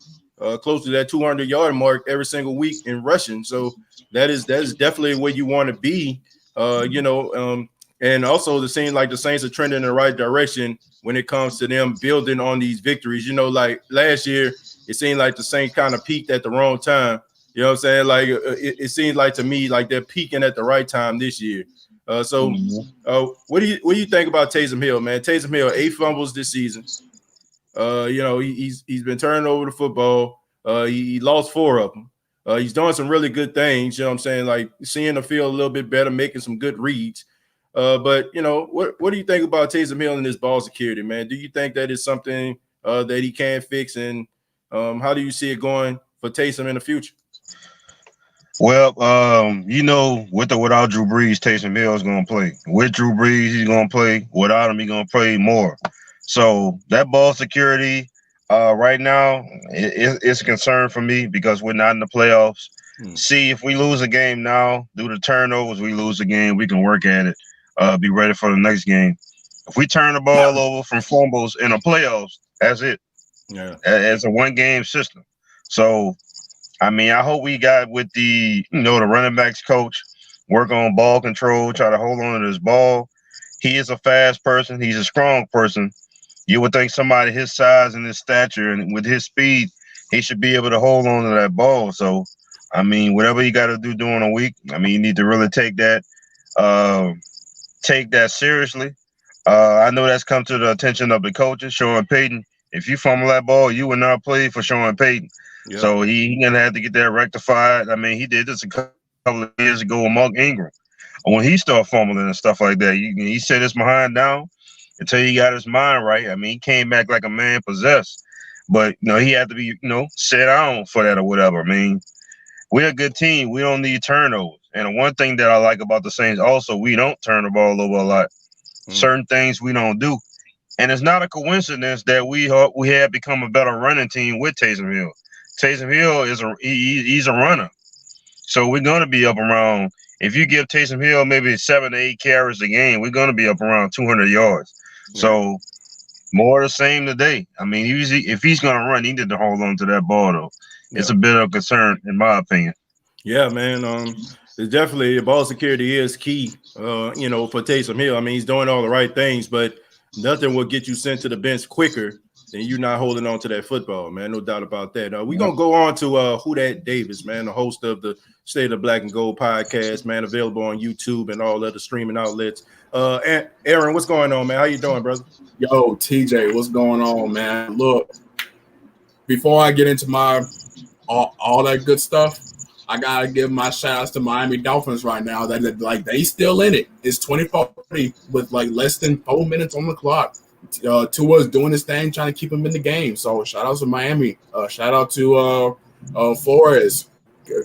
close to that 200-yard mark every single week in rushing. So that is definitely where you want to be. And also it seems like the Saints are trending in the right direction when it comes to them building on these victories. Like last year, it seemed like the Saints kind of peaked at the wrong time. You know what I'm saying? Like it seems like to me like they're peaking at the right time this year. What do you think about Taysom Hill, man? Taysom Hill, 8 fumbles this season. He's been turning over the football. He lost 4 of them. He's doing some really good things. You know what I'm saying? Like seeing the field a little bit better, making some good reads. But what do you think about Taysom Hill and his ball security, man? Do you think that is something that he can fix? And how do you see it going for Taysom in the future? Well, with or without Drew Brees, Taysom Hill is going to play. With Drew Brees, he's going to play. Without him, he's going to play more. So that ball security right now, it's a concern for me because we're not in the playoffs. See, if we lose a game now, due to turnovers, we lose a game, we can work at it, be ready for the next game. If we turn the ball over from fumbles in the playoffs, that's it. Yeah. It's a one-game system. So, I hope we got with the running backs coach, work on ball control, try to hold on to this ball. He is a fast person. He's a strong person. You would think somebody his size and his stature and with his speed, he should be able to hold on to that ball. So, whatever you got to do during a week, you need to really take that seriously. I know that's come to the attention of the coaches, Sean Payton. If you fumble that ball, you will not play for Sean Payton. Yep. So he's going to have to get that rectified. He did this a couple of years ago with Mark Ingram. When he started fumbling and stuff like that, he set his behind down until he got his mind right. He came back like a man possessed. But, he had to be, set down for that or whatever. We're a good team. We don't need turnovers. And one thing that I like about the Saints also, we don't turn the ball over a lot. Certain things we don't do. And it's not a coincidence that we have become a better running team with Taysom Hill. Taysom Hill he's a runner. So we're going to be up around, if you give Taysom Hill maybe 7 to 8 carries a game, we're going to be up around 200 yards. Yeah. So more the same today. If he's going to run, he need to hold on to that ball, though. Yeah. It's a bit of concern, in my opinion. Yeah, man. It's definitely ball security is key, for Taysom Hill. He's doing all the right things, but nothing will get you sent to the bench quicker than you not holding on to that football, man. No doubt about that. We're going to go on to Who Dat Davis, man, the host of the State of Black and Gold podcast, man, available on YouTube and all other streaming outlets. And Aaron, what's going on, man? How you doing, brother? Yo, TJ, what's going on, man? Look, before I get into my all that good stuff, I gotta give my shout outs to Miami Dolphins right now. That they still in it. It's 24-30 with less than 4 minutes on the clock. Tua's doing his thing, trying to keep him in the game. So shout out to Miami. Shout out to Flores.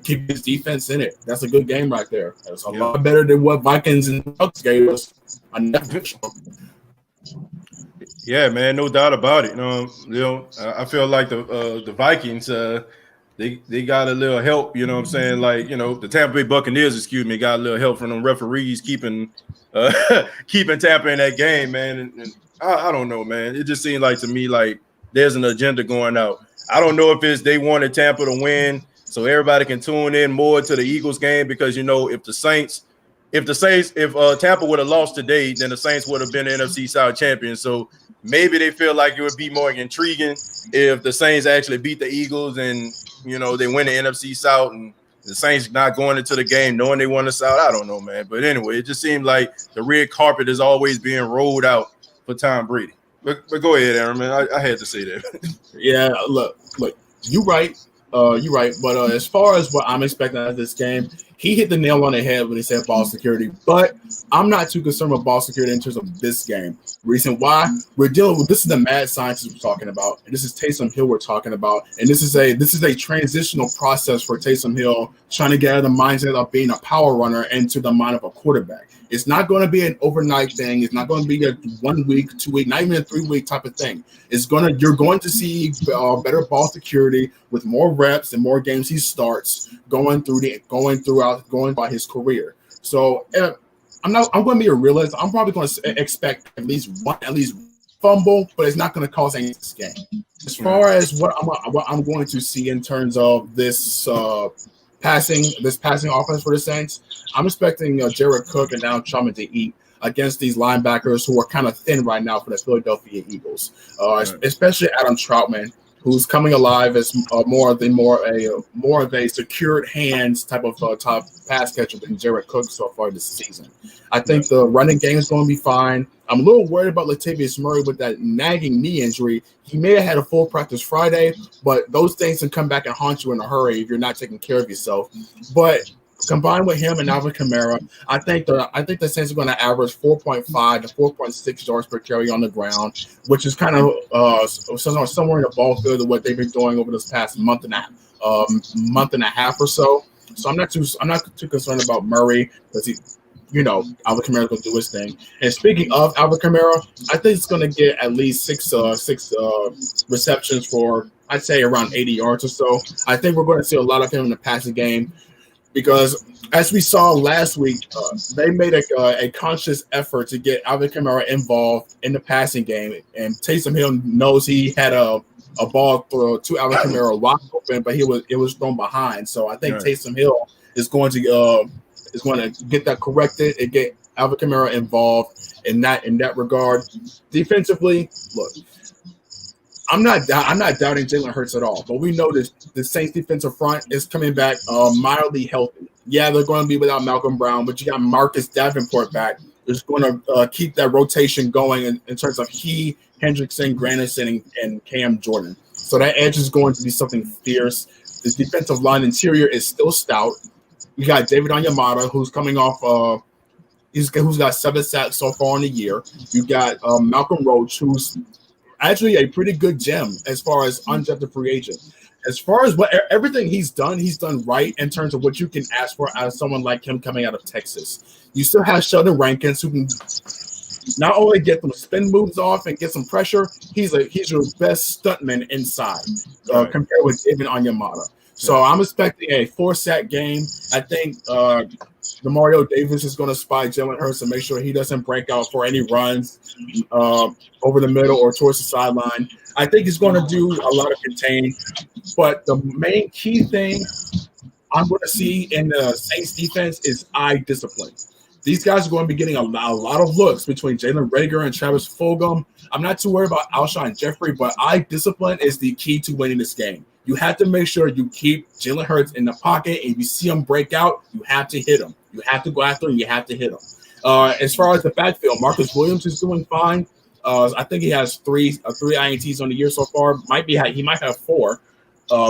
Keep his defense in it. That's a good game right there. That's a lot better than what Vikings and Bucs gave us. Yeah, man, no doubt about it. I feel like the Vikings. They got a little help, you know what I'm saying? The Tampa Bay Buccaneers, got a little help from them referees keeping Tampa in that game, man. And I don't know, man. It just seemed like to me like there's an agenda going out. I don't know if it's they wanted Tampa to win so everybody can tune in more to the Eagles game because if Tampa would have lost today, then the Saints would have been the NFC South champions. So maybe they feel like it would be more intriguing if the Saints actually beat the Eagles and they win the NFC South and the Saints not going into the game knowing they won the South. I don't know, man. But anyway, it just seemed like the red carpet is always being rolled out for Tom Brady. But go ahead, Aaron, man. I had to say that. Yeah, look, you're right. You're right. But as far as what I'm expecting out of this game, he hit the nail on the head when he said ball security. But I'm not too concerned with ball security in terms of this game. Reason why we're dealing with this is the mad scientist we're talking about, and this is Taysom Hill we're talking about, and this is a transitional process for Taysom Hill trying to get out of the mindset of being a power runner into the mind of a quarterback. It's not going to be an overnight thing. It's not going to be a 1 week, 2 week, not even a 3 week type of thing. You're going to see better ball security with more reps and more games he starts going by his career. So I'm going to be a realist. I'm probably going to expect at least fumble, but it's not going to cause any this game. As far as what I'm going to see in terms of this passing offense for the Saints, I'm expecting Jared Cook and Alvin Kamara to eat against these linebackers who are kind of thin right now for the Philadelphia Eagles, especially Adam Troutman, who's coming alive as more of a secured hands type of top pass catcher than Jared Cook so far this season. I think the running game is going to be fine. I'm a little worried about Latavius Murray with that nagging knee injury. He may have had a full practice Friday, but those things can come back and haunt you in a hurry if you're not taking care of yourself. But combined with him and Alvin Kamara, I think the Saints are going to average 4.5 to 4.6 yards per carry on the ground, which is kind of somewhere in the ball field of what they've been doing over this past month and a half or so. So I'm not too concerned about Murray because Alvin Kamara's going to do his thing. And speaking of Alvin Kamara, I think it's going to get at least six receptions for, I'd say, around 80 yards or so. I think we're going to see a lot of him in the passing game because, as we saw last week, they made a conscious effort to get Alvin Kamara involved in the passing game. And Taysom Hill knows he had a ball throw to Alvin Kamara wide open, but it was thrown behind. So I think Taysom Hill is going to get that corrected and get Alvin Kamara involved in that regard. Defensively, look, I'm not doubting Jaylen Hurst at all, but we know this the Saints defensive front is coming back mildly healthy. Yeah, they're going to be without Malcolm Brown, but you got Marcus Davenport back. Who's going to keep that rotation going in terms of he, Hendrickson, Granderson, and Cam Jordan. So that edge is going to be something fierce. The defensive line interior is still stout. You got David Onyemata, who's coming off who's got 7 sacks so far in the year. You got Malcolm Roach, who's actually a pretty good gem as far as undrafted free agent. As far as everything he's done right in terms of what you can ask for out of someone like him coming out of Texas. You still have Sheldon Rankins, who can not only get some spin moves off and get some pressure, he's your best stuntman inside compared with David Onyemata. So I'm expecting a 4-sack game. I think Demario Davis is going to spy Jaylen Hurst and make sure he doesn't break out for any runs over the middle or towards the sideline. I think he's going to do a lot of containing. But the main key thing I'm going to see in the Saints defense is eye discipline. These guys are going to be getting a lot of looks between Jalen Reagor and Travis Fulgham. I'm not too worried about Alshon Jeffrey, but eye discipline is the key to winning this game. You have to make sure you keep Jaylen Hurts in the pocket, and if you see him break out, you have to hit him. You have to go after him. You have to hit him. As far as the backfield, Marcus Williams is doing fine. I think he has three INTs on the year so far. He might have 4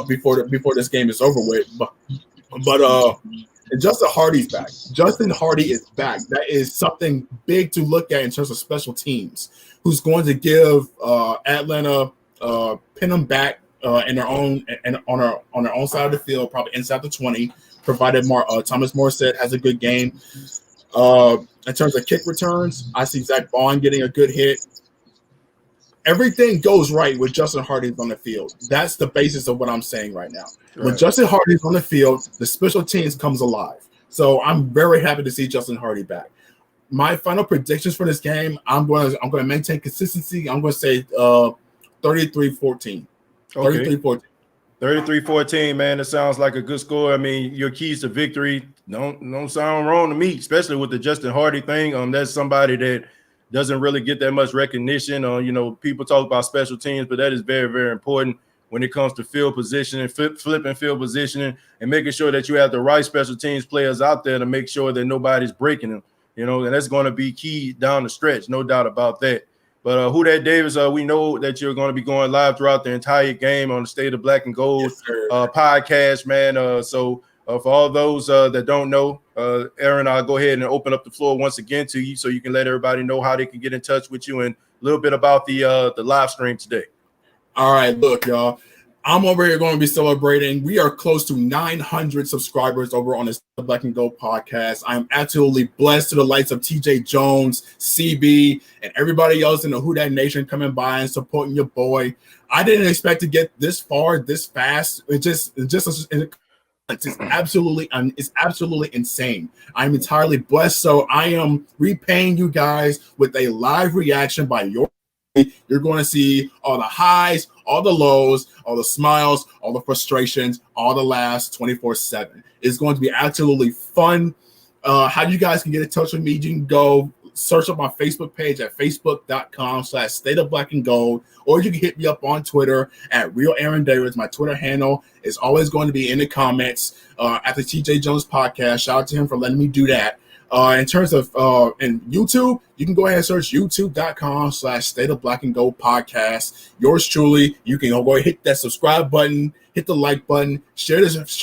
before this game is over with. But Justin Hardy's back. Justin Hardy is back. That is something big to look at in terms of special teams. Who's going to give Atlanta pin them back in their own and on their own side of the field, probably inside the 20. Provided Thomas Morstead has a good game. In terms of kick returns, I see Zach Bond getting a good hit. Everything goes right with Justin Hardy on the field. That's the basis of what I'm saying right now. Right. When Justin Hardy's on the field, the special teams comes alive. So I'm very happy to see Justin Hardy back. My final predictions for this game, I'm going to maintain consistency. I'm going to say 33-14. Okay. 33-14, man. It sounds like a good score. I mean, your keys to victory don't sound wrong to me, especially with the Justin Hardy thing. That's somebody that doesn't really get that much recognition. People talk about special teams, but that is very, very important when it comes to field positioning, flipping field positioning, and making sure that you have the right special teams players out there to make sure that nobody's breaking them. And that's going to be key down the stretch, no doubt about that. But Who Dat Davis, we know that you're going to be going live throughout the entire game on the State of Black and Gold podcast, man. So for all those that don't know, Aaron, I'll go ahead and open up the floor once again to you so you can let everybody know how they can get in touch with you and a little bit about the live stream today. All right, look, y'all. I'm over here going to be celebrating. We are close to 900 subscribers over on the Black and Gold podcast. I'm absolutely blessed to the likes of TJ Jones, CB, and everybody else in the Who Dat Nation coming by and supporting your boy. I didn't expect to get this far, this fast. It's absolutely insane. I'm entirely blessed. So I am repaying you guys with a live reaction by your You're going to see all the highs, all the lows, all the smiles, all the frustrations, all the laughs 24/7. It's going to be absolutely fun. How you guys can get in touch with me, you can go search up my Facebook page at facebook.com/State of Black and Gold, or you can hit me up on Twitter at Real Aaron Davis. My Twitter handle is always going to be in the comments at the TJ Jones podcast. Shout out to him for letting me do that. In terms of in YouTube, you can go ahead and search youtube.com/State of Black and Gold podcast. Yours truly. You can go ahead and hit that subscribe button, hit the like button, share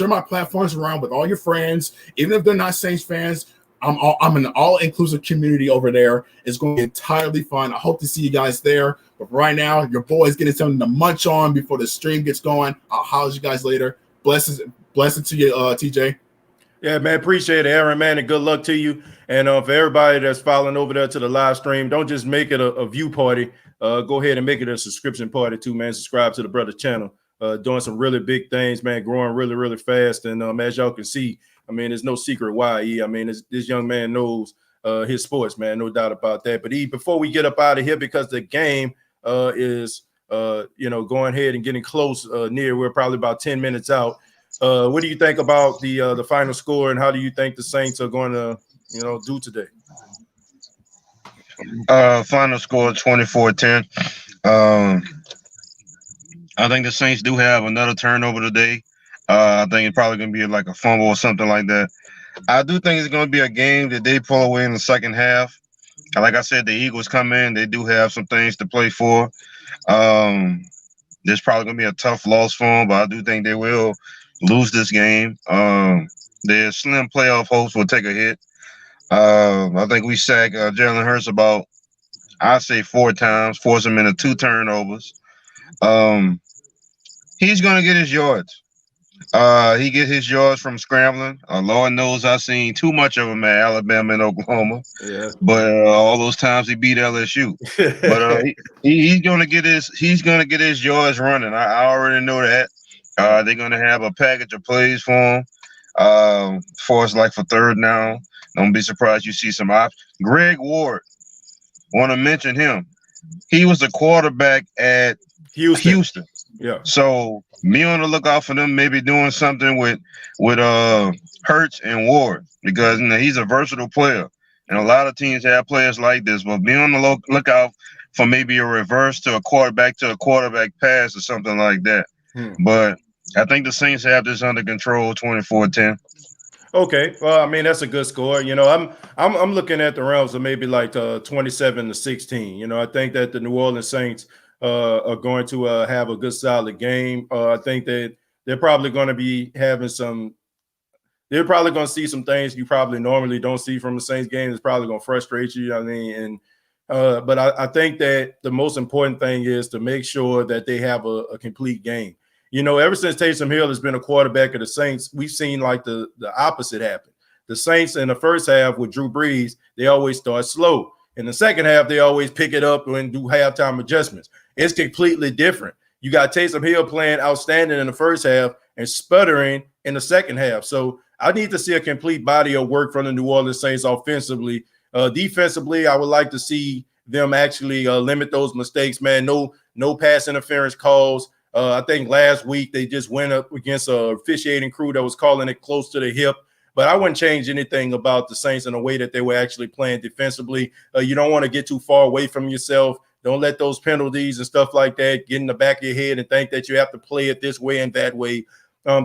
my platforms around with all your friends, even if they're not Saints fans. I'm an all-inclusive community over there. It's going to be entirely fun. I hope to see you guys there. But right now, your boy's getting something to munch on before the stream gets going. I'll holler at you guys later. Blessings to you, TJ. Yeah, man, appreciate it, Aaron, man, and good luck to you. And for everybody that's following over there to the live stream, don't just make it a view party. Go ahead and make it a subscription party too, man. Subscribe to the brother channel. Doing some really big things, man, growing really, really fast. And as y'all can see, I mean, there's no secret why. I mean, this young man knows his sports, man, no doubt about that. But before we get up out of here, because the game is, going ahead and getting close near, we're probably about 10 minutes out. What do you think about the final score, and how do you think the Saints are going to, do today? Final score 24-10. I think the Saints do have another turnover today. I think it's probably going to be like a fumble or something like that. I do think it's going to be a game that they pull away in the second half. Like I said, the Eagles come in. They do have some things to play for. There's probably going to be a tough loss for them, but I do think they will lose this game. Their slim playoff hopes will take a hit. I think we sacked Jaylen Hurst about, I'd say 4 times, force him into 2 turnovers. He's going to get his yards. He get his yards from scrambling. Lord knows I've seen too much of him at Alabama and Oklahoma. Yeah. But all those times he beat LSU. But he's gonna get his yards running. I already know that. They're gonna have a package of plays for him. For us, like for third down. Don't be surprised you see some options. Greg Ward, want to mention him. He was the quarterback at Houston. Yeah. So me on the lookout for them maybe doing something with Hurts and Ward, because he's a versatile player, and a lot of teams have players like this. But be on the lookout for maybe a reverse to a quarterback pass or something like that. But I think the Saints have this under control, 24-10. Okay, well, I mean, that's a good score. I'm looking at the realms of maybe like 27-16. I think that the New Orleans Saints are going to have a good solid game. I think that they're probably going to be having they're probably going to see some things you probably normally don't see from the Saints game. It's probably going to frustrate you. But I think that the most important thing is to make sure that they have a complete game. Ever since Taysom Hill has been a quarterback of the Saints, we've seen like the opposite happen. The Saints in the first half with Drew Brees, they always start slow. In the second half, they always pick it up and do halftime adjustments. It's completely different. You got Taysom Hill playing outstanding in the first half and sputtering in the second half. So I need to see a complete body of work from the New Orleans Saints offensively. Defensively, I would like to see them actually limit those mistakes, man. No pass interference calls. I think last week they just went up against a officiating crew that was calling it close to the hip. But I wouldn't change anything about the Saints in the way that they were actually playing defensively. You don't want to get too far away from yourself. Don't let those penalties and stuff like that get in the back of your head and think that you have to play it this way and that way.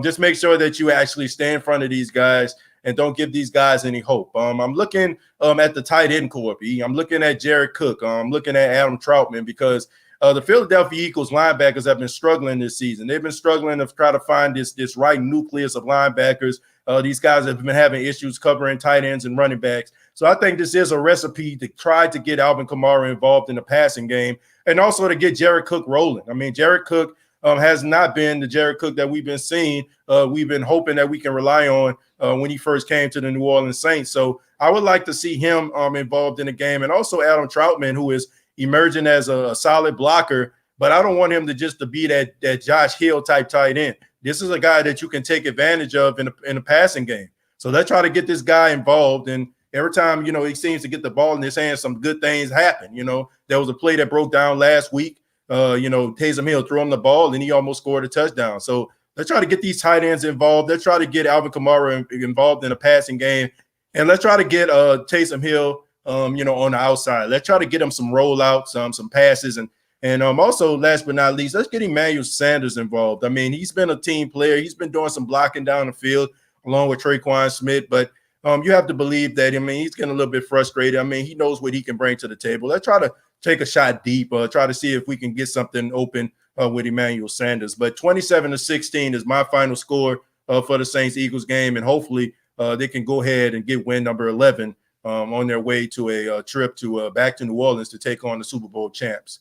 Just make sure that you actually stay in front of these guys and don't give these guys any hope. I'm looking at the tight end corps. I'm looking at Jared Cook. I'm looking at Adam Troutman, because the Philadelphia Eagles linebackers have been struggling this season. They've been struggling to try to find this right nucleus of linebackers. These guys have been having issues covering tight ends and running backs. So I think this is a recipe to try to get Alvin Kamara involved in the passing game, and also to get Jared Cook rolling. I mean, Jared Cook has not been the Jared Cook that we've been seeing. We've been hoping that we can rely on when he first came to the New Orleans Saints. So I would like to see him involved in the game, and also Adam Troutman, who is emerging as a solid blocker. But I don't want him to be that Josh Hill type tight end. This is a guy that you can take advantage of in a passing game. So let's try to get this guy involved. And every time, you know, he seems to get the ball in his hands, some good things happen. You know, there was a play that broke down last week. You know, Taysom Hill threw him the ball and he almost scored a touchdown. So let's try to get these tight ends involved. Let's try to get Alvin Kamara involved in a passing game. And let's try to get Taysom Hill, you know, on the outside. Let's try to get him some rollouts, some passes. And also, last but not least, let's get Emmanuel Sanders involved. I mean, he's been a team player. He's been doing some blocking down the field along with Traquan Smith. But you have to believe that, I mean, he's getting a little bit frustrated. I mean, he knows what he can bring to the table. Let's try to take a shot deep, try to see if we can get something open with Emmanuel Sanders. But 27-16 is my final score for the Saints-Eagles game, and hopefully they can go ahead and get win number 11 on their way to a trip to back to New Orleans to take on the Super Bowl champs.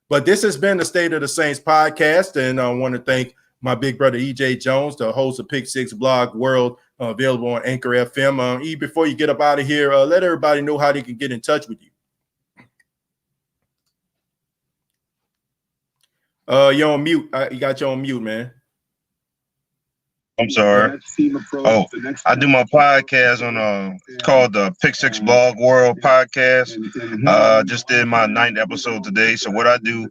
But this has been the State of the Saints podcast, and I want to thank my big brother EJ Jones, the host of Pick Six Blog World, available on Anchor FM. E, before you get up out of here, let everybody know how they can get in touch with you. You're on mute. You got you on mute, man. I'm sorry. Oh, I do my podcast on called the Pick Six Blog World podcast. Just did my 9th episode today. So what I do,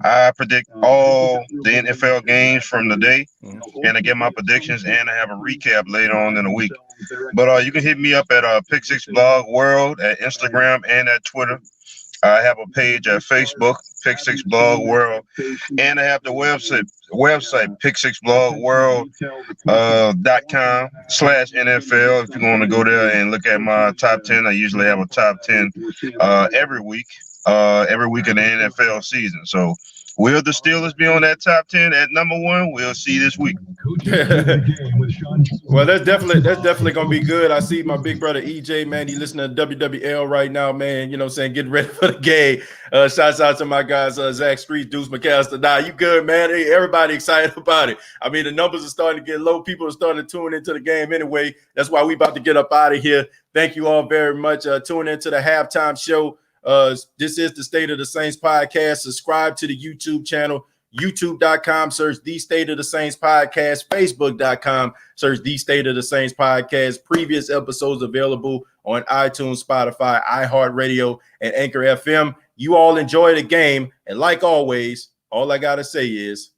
I predict all the NFL games from the day, and I get my predictions, and I have a recap later on in the week. But you can hit me up at Pick Six Blog World at Instagram and at Twitter. I have a page at Facebook, Pick Six Blog World, and I have the website pick6blogworld.com/NFL. If you want to go there and look at my top 10, I usually have a top 10 every week of the NFL season. So will the Steelers be on that top 10 at number 1? We'll see this week. Well, that's definitely gonna be good. I see my big brother EJ, man. He listening to WWL right now, man. You know what I'm saying? Getting ready for the game. Shouts out to my guys, Zach Street, Deuce McAllister. Nah, you good, man. Hey, everybody excited about it. I mean, the numbers are starting to get low. People are starting to tune into the game anyway. That's why we about to get up out of here. Thank you all very much. Tune into the halftime show. This is the State of the Saints podcast. Subscribe to the YouTube channel, youtube.com, search the State of the Saints podcast, facebook.com, search the State of the Saints podcast. Previous episodes available on iTunes, Spotify, iHeartRadio, and Anchor FM. You all enjoy the game, and like always, all I gotta say is